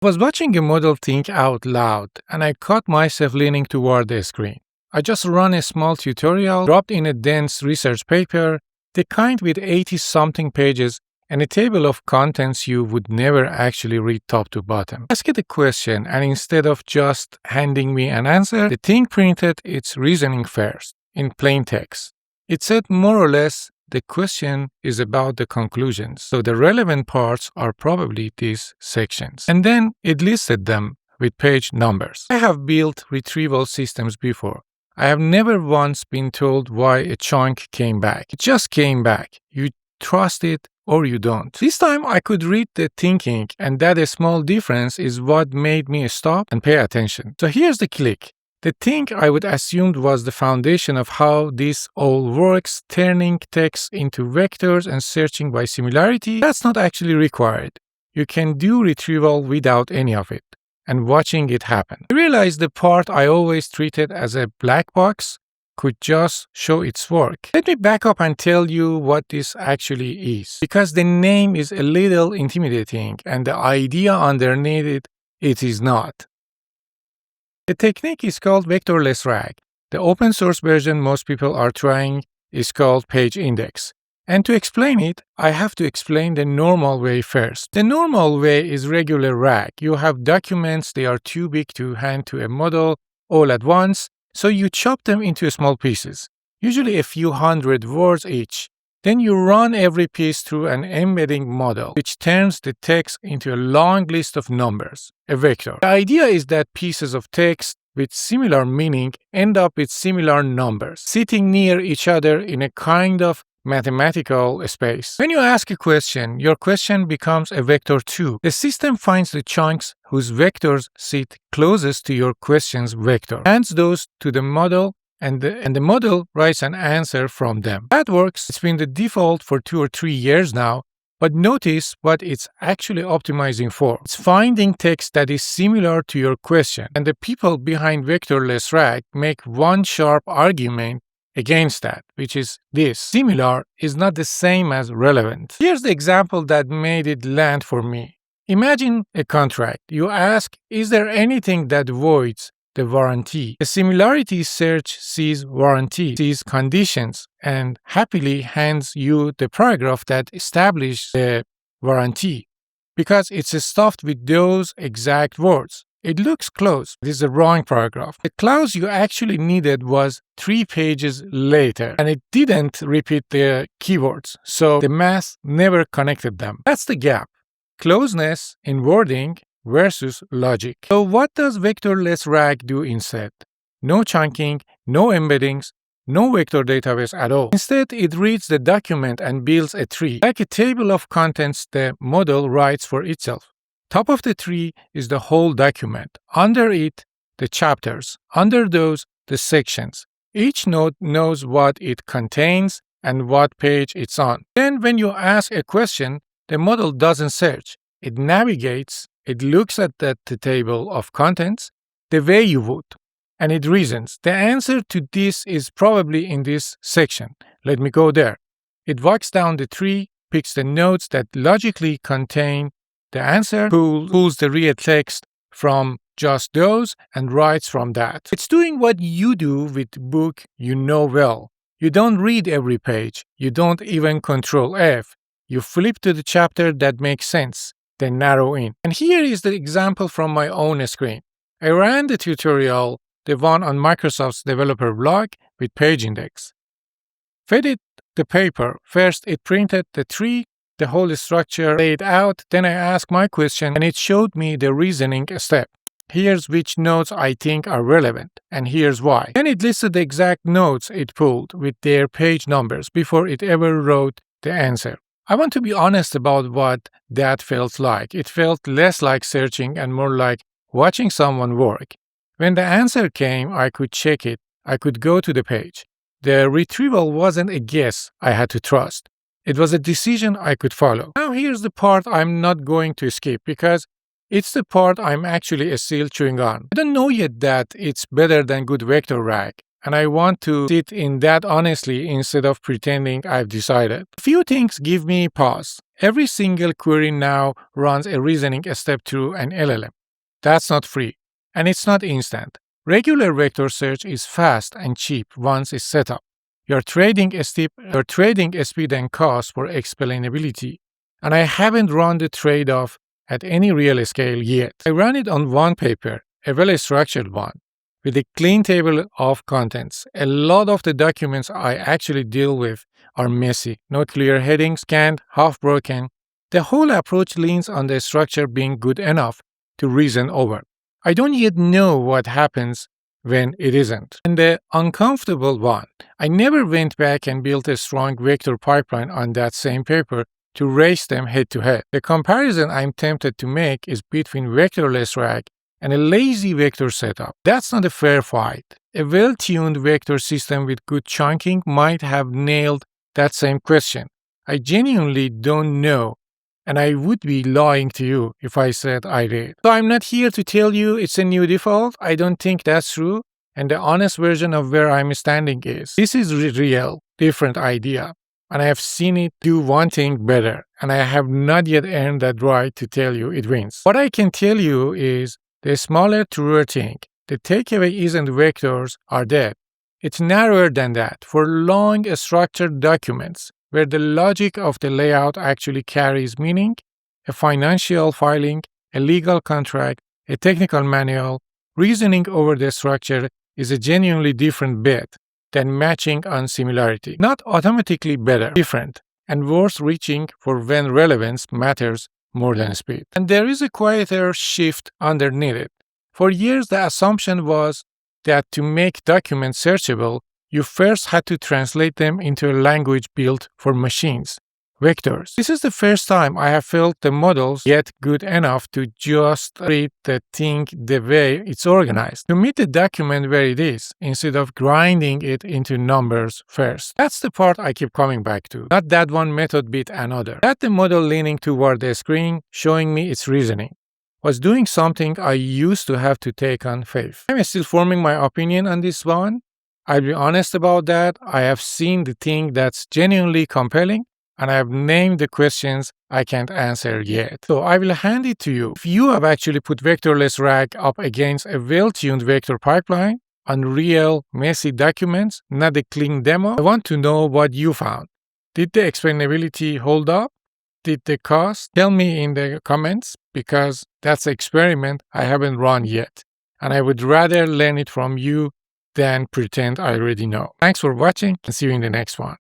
I was watching a model think out loud, and I caught myself leaning toward the screen. I just ran a small tutorial, dropped in a dense research paper, the kind with 80-something pages, and a table of contents you would never actually read top to bottom. I asked it a question, and instead of just handing me an answer, the thing printed its reasoning first, in plain text. It said more or less, the question is about the conclusions, so the relevant parts are probably these sections. And then it listed them with page numbers. I have built retrieval systems before. I have never once been told why a chunk came back. It just came back. You trust it or you don't. This time I could read the thinking, and that a small difference is what made me stop and pay attention. So here's the click. The thing I would assumed was the foundation of how this all works, turning text into vectors and searching by similarity, that's not actually required. You can do retrieval without any of it, and watching it happen. I realized the part I always treated as a black box could just show its work. Let me back up and tell you what this actually is, because the name is a little intimidating and the idea underneath it is not. The technique is called Vectorless RAG. The open source version most people are trying is called PageIndex. And to explain it, I have to explain the normal way first. The normal way is regular RAG. You have documents, they are too big to hand to a model all at once, so you chop them into small pieces, usually a few hundred words each. Then you run every piece through an embedding model, which turns the text into a long list of numbers, a vector. The idea is that pieces of text with similar meaning end up with similar numbers, sitting near each other in a kind of mathematical space. When you ask a question, your question becomes a vector too. The system finds the chunks whose vectors sit closest to your question's vector, hands those to the model, and the model writes an answer from them. That works. It's been the default for 2 or 3 years now, but notice what it's actually optimizing for. It's finding text that is similar to your question, and the people behind Vectorless RAG make one sharp argument against that, which is this: similar is not the same as relevant. Here's the example that made it land for me. Imagine a contract. You ask, is there anything that voids the warranty? The similarity search sees warranty, sees conditions, and happily hands you the paragraph that establishes the warranty, because it's stuffed with those exact words. It looks close. It is the wrong paragraph. The clause you actually needed was 3 pages later, and it didn't repeat the keywords, so the math never connected them. That's the gap. Closeness in wording versus logic. So what does Vectorless RAG do instead? No chunking, no embeddings, no vector database at all. Instead, it reads the document and builds a tree. Like a table of contents, the model writes for itself. Top of the tree is the whole document. Under it, the chapters. Under those, the sections. Each node knows what it contains and what page it's on. Then when you ask a question, the model doesn't search. It navigates, it looks at the table of contents the way you would, and it reasons. The answer to this is probably in this section. Let me go there. It walks down the tree, picks the nodes that logically contain the answer, pulls the real text from just those, and writes from that. It's doing what you do with book you know well. You don't read every page. You don't even Control F. You flip to the chapter that makes sense, then narrow in. And here is the example from my own screen. I ran the tutorial, the one on Microsoft's developer blog, with PageIndex. Fed it the paper. First, it printed the tree, the whole structure laid out. Then I asked my question, and it showed me the reasoning step. Here's which nodes I think are relevant, and here's why. Then it listed the exact nodes it pulled with their page numbers before it ever wrote the answer. I want to be honest about what that felt like. It felt less like searching and more like watching someone work. When the answer came, I could check it. I could go to the page. The retrieval wasn't a guess I had to trust. It was a decision I could follow. Now here's the part I'm not going to skip, because it's the part I'm actually still chewing on. I don't know yet that it's better than good vector RAG. and I want to sit in that honestly instead of pretending I've decided. A few things give me pause. Every single query now runs a reasoning step through an LLM. That's not free, and it's not instant. Regular vector search is fast and cheap once it's set up. You're trading speed and cost for explainability, and I haven't run the trade-off at any real scale yet. I ran it on one paper, a well-structured one, with a clean table of contents. A lot of the documents I actually deal with are messy, no clear headings, scanned, half broken. The whole approach leans on the structure being good enough to reason over. I don't yet know what happens when it isn't. And the uncomfortable one, I never went back and built a strong vector pipeline on that same paper to race them head to head. The comparison I'm tempted to make is between Vectorless RAG and a lazy vector setup. That's not a fair fight. A well-tuned vector system with good chunking might have nailed that same question. I genuinely don't know, and I would be lying to you if I said I did. So I'm not here to tell you it's a new default. I don't think that's true, and the honest version of where I'm standing is, this is a real, different idea, and I have seen it do one thing better, and I have not yet earned that right to tell you it wins. What I can tell you is, the smaller, truer thing. The takeaway isn't vectors are dead. It's narrower than that. For long, structured documents, where the logic of the layout actually carries meaning, a financial filing, a legal contract, a technical manual, reasoning over the structure is a genuinely different bet than matching on similarity. Not automatically better, different, and worth reaching for when relevance matters more than speed. And there is a quieter shift underneath it. For years, the assumption was that to make documents searchable, you first had to translate them into a language built for machines, vectors. This is the first time I have felt the models get good enough to just read the thing the way it's organized, to meet the document where it is, instead of grinding it into numbers first. That's the part I keep coming back to. Not that one method beat another. That the model leaning toward the screen, showing me its reasoning, was doing something I used to have to take on faith. I'm still forming my opinion on this one. I'll be honest about that. I have seen the thing that's genuinely compelling, and I have named the questions I can't answer yet. So I will hand it to you. If you have actually put Vectorless RAG up against a well-tuned vector pipeline on real, messy documents, not a clean demo, I want to know what you found. Did the explainability hold up? Did the cost? Tell me in the comments, because that's an experiment I haven't run yet, and I would rather learn it from you than pretend I already know. Thanks for watching, and see you in the next one.